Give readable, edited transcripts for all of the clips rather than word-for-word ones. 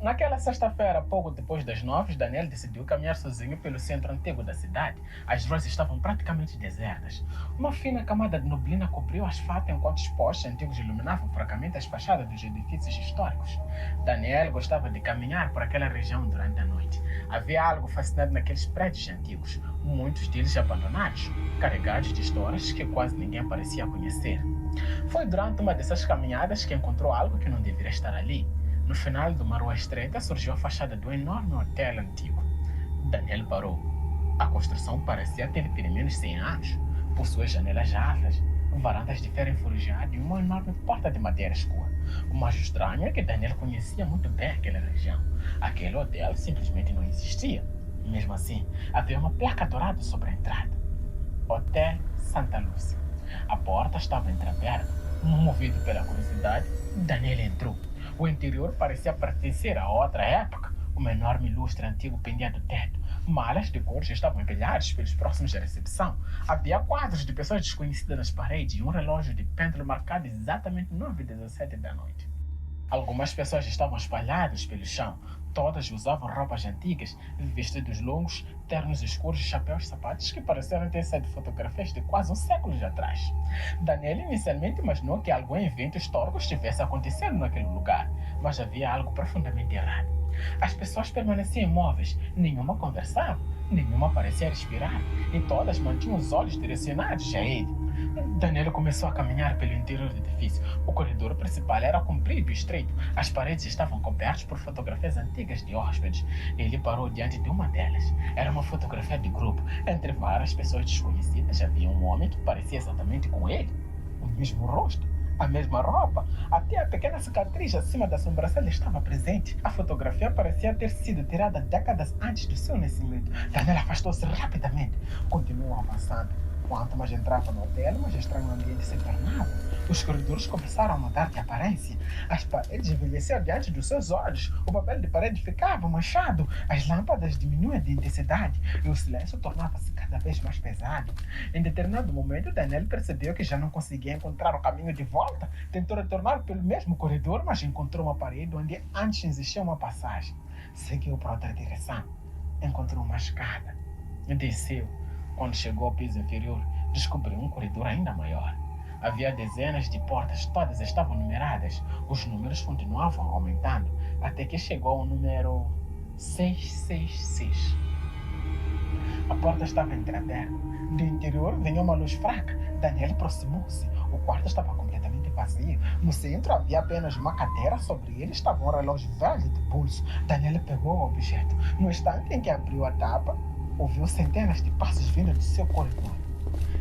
Naquela sexta-feira, pouco depois das 9, Daniel decidiu caminhar sozinho pelo centro antigo da cidade. As ruas estavam praticamente desertas. Uma fina camada de neblina cobriu o asfalto enquanto os postes antigos iluminavam fracamente as fachadas dos edifícios históricos. Daniel gostava de caminhar por aquela região durante a noite. Havia algo fascinante naqueles prédios antigos, muitos deles abandonados, carregados de histórias que quase ninguém parecia conhecer. Foi durante uma dessas caminhadas que encontrou algo que não deveria estar ali. No final de uma rua estreita surgiu a fachada de um enorme hotel antigo. Daniel parou. A construção parecia ter pelo menos 100 anos. Possuía janelas altas, varandas de ferro enferrujado e uma enorme porta de madeira escura. O mais estranho é que Daniel conhecia muito bem aquela região. Aquele hotel simplesmente não existia. Mesmo assim, havia uma placa dourada sobre a entrada. Hotel Santa Lúcia. A porta estava entreaberta. Movido pela curiosidade, Daniel entrou. O interior parecia pertencer a outra época. Um enorme lustre antigo pendia do teto. Malas de cores estavam empilhadas pelos próximos da recepção. Havia quadros de pessoas desconhecidas nas paredes e um relógio de pêndulo marcado exatamente 9h17 da noite. Algumas pessoas estavam espalhadas pelo chão. Todas usavam roupas antigas, vestidos longos, ternos escuros e chapéus sapatos que pareceram ter sido fotografias de quase um século atrás. Daniel inicialmente imaginou que algum evento histórico estivesse acontecendo naquele lugar, mas havia algo profundamente errado. As pessoas permaneciam imóveis, nenhuma conversava, nenhuma parecia respirar, e todas mantinham os olhos direcionados a ele. Daniel começou a caminhar pelo interior do edifício. O corredor principal era comprido e estreito. As paredes estavam cobertas por fotografias antigas de hóspedes. Ele parou diante de uma delas. Era uma fotografia de grupo. Entre várias pessoas desconhecidas havia um homem que parecia exatamente com ele. O mesmo rosto, a mesma roupa, até a pequena cicatriz acima da sobrancelha estava presente. A fotografia parecia ter sido tirada décadas antes do seu nascimento. Daniel afastou-se rapidamente. Continuou avançando. Quanto mais entrava no hotel, mais estranho o ambiente se tornava. Os corredores começaram a mudar de aparência. As paredes envelheciam diante dos seus olhos. O papel de parede ficava manchado. As lâmpadas diminuíam de intensidade e o silêncio tornava-se cada vez mais pesado. Em determinado momento, Daniel percebeu que já não conseguia encontrar o caminho de volta. Tentou retornar pelo mesmo corredor, mas encontrou uma parede onde antes existia uma passagem. Seguiu para outra direção. Encontrou uma escada. Desceu. Quando chegou ao piso inferior, descobriu um corredor ainda maior. Havia dezenas de portas, todas estavam numeradas. Os números continuavam aumentando, até que chegou ao número 666. A porta estava entreaberta. Do interior vinha uma luz fraca. Daniel aproximou-se. O quarto estava completamente vazio. No centro havia apenas uma cadeira. Sobre ele estava um relógio velho de pulso. Daniel pegou o objeto. No instante em que abriu a tapa, ouviu centenas de passos vindo de seu corredor.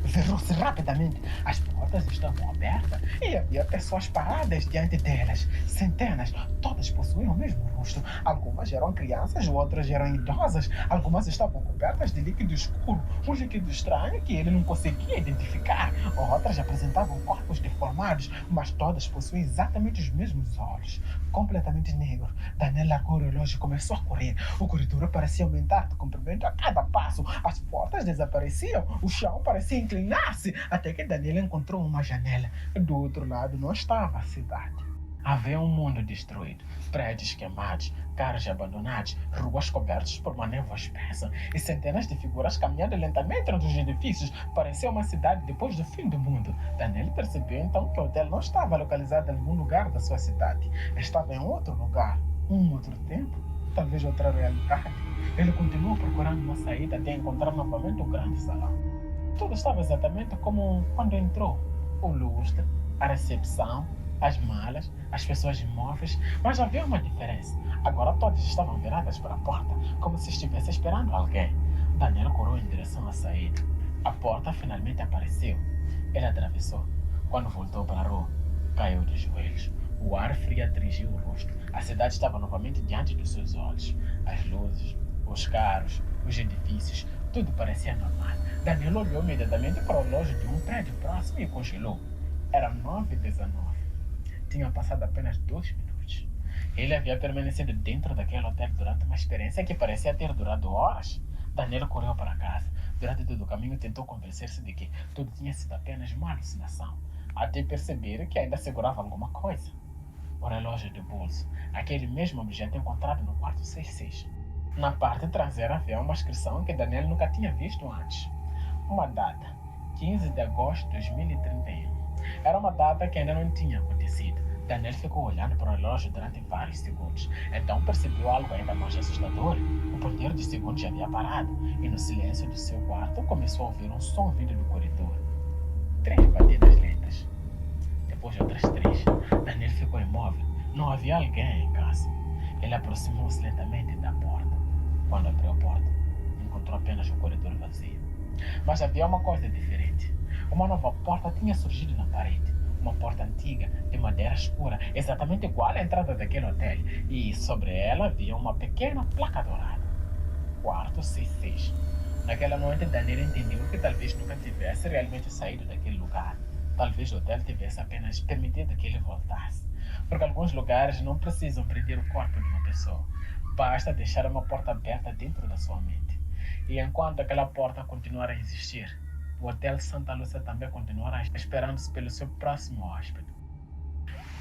Virou-se rapidamente. As portas estavam abertas e havia pessoas paradas diante delas. Centenas, todas possuíam o mesmo rosto. Algumas eram crianças, outras eram idosas. Algumas estavam cobertas de líquido escuro, um líquido estranho que ele não conseguia identificar. Outras apresentavam corpos deformados, mas todas possuíam exatamente os mesmos olhos. Completamente negro, Daniel largou o relógio e começou a correr. O corredor parecia aumentar de comprimento a cada passo. As portas desapareciam, o chão parecia inclinar-se, até que Daniel encontrou uma janela. Do outro lado não estava a cidade. Havia um mundo destruído, prédios queimados, carros abandonados, ruas cobertas por uma névoa espessa e centenas de figuras caminhando lentamente entre os edifícios. Parecia uma cidade depois do fim do mundo. Daniel percebeu então que o hotel não estava localizado em algum lugar da sua cidade. Estava em outro lugar, um outro tempo, talvez outra realidade. Ele continuou procurando uma saída até encontrar novamente um grande salão. Tudo estava exatamente como quando entrou. O lustre, a recepção, as malas, as pessoas imóveis, mas havia uma diferença. Agora todas estavam viradas para a porta, como se estivesse esperando alguém. Daniel correu em direção à saída. A porta finalmente apareceu. Ele atravessou. Quando voltou para a rua, caiu de joelhos. O ar frio atingiu o rosto. A cidade estava novamente diante dos seus olhos. As luzes, os carros, os edifícios, tudo parecia normal. Daniel olhou imediatamente para o relógio de um prédio próximo e congelou. Era 9h19. Tinham passado apenas 2 minutos. Ele havia permanecido dentro daquele hotel durante uma experiência que parecia ter durado horas. Daniel correu para casa. Durante todo o caminho tentou convencer-se de que tudo tinha sido apenas uma alucinação, até perceber que ainda segurava alguma coisa. o relógio de bolso, aquele mesmo objeto encontrado no quarto 66. Na parte traseira havia uma inscrição que Daniel nunca tinha visto antes. Uma data, 15 de agosto de 2031. Era uma data que ainda não tinha acontecido. Daniel ficou olhando para o relógio durante vários segundos. Então percebeu algo ainda mais assustador. O ponteiro de segundos já havia parado e no silêncio de seu quarto começou a ouvir um som vindo do corredor. 3 batidas lentas. Depois outras 3. Daniel ficou imóvel. Não havia alguém em casa. Ele aproximou-se lentamente da porta. Quando abriu a porta, encontrou apenas um corredor vazio. Mas havia uma coisa diferente. Uma nova porta tinha surgido na parede. Uma porta antiga, de madeira escura, exatamente igual à entrada daquele hotel. E sobre ela havia uma pequena placa dourada. Quarto C6. Naquela noite, Daniel entendeu que talvez nunca tivesse realmente saído daquele lugar. Talvez o hotel tivesse apenas permitido que ele voltasse. Porque alguns lugares não precisam prender o corpo de uma pessoa. Basta deixar uma porta aberta dentro da sua mente. E enquanto aquela porta continuar a existir, o Hotel Santa Lúcia também continuará esperando-se pelo seu próximo hóspede.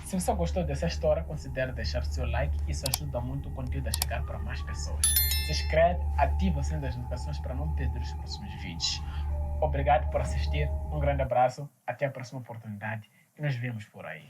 Se você gostou dessa história, considere deixar seu like, isso ajuda muito o conteúdo a chegar para mais pessoas. Se inscreve, ativa o sininho das notificações para não perder os próximos vídeos. Obrigado por assistir, um grande abraço, até a próxima oportunidade e nos vemos por aí.